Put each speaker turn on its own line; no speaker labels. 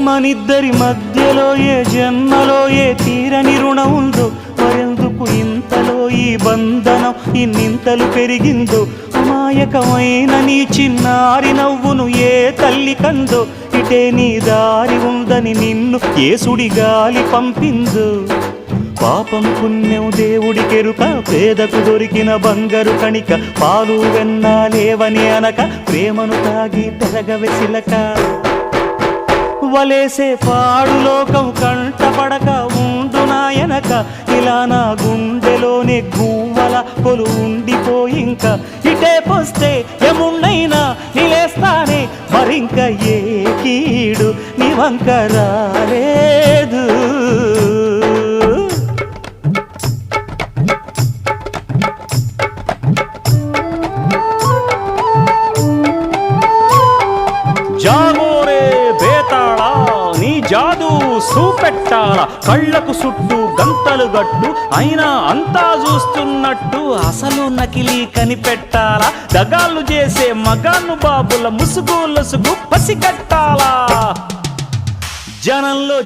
మనిద్దరి మధ్యలో ఏ జన్మలో ఏ తీరని రుణం ఉందో, మరెందుకు ఇంతలో ఈ బంధనం ఇన్నింతలు పెరిగిందో. అమాయకమైన నీ చిన్నారి నవ్వును ఏ తల్లి కందో, ఇటే నీ దారి ఉందని నిన్ను ఏ సుడి గాలి పంపిందో. పాపం పుణ్యం దేవుడికెరుక, పేదకు దొరికిన బంగారు కణిక, పాలు వెన్నాలేవని అనక ప్రేమను తాగి పెరగవెసిలక. వలేసే పాడు లోకం కంటపడక ఉండు నాయనక, ఇలా నా గుండెలోనే గువ్వల కొలు ఉండిపోయింక. ఇటే పోస్తే ఎమున్నైనా నిలేస్తానే, మరింక ఏ కీడు నీ వంక రాలేదు. జాగోరే బేతాళా నీ జాదు సూపెట్టాల, కళ్ళకు చుట్టూ గంతలు గట్టు అయినా అంతా చూస్తున్నట్టు అసలు నకిలీ కనిపెట్టాలా. దగాళ్ళు చేసే మగాను బాబుల ముసుగు లొసుగు పసిగట్టాలా. జనంలో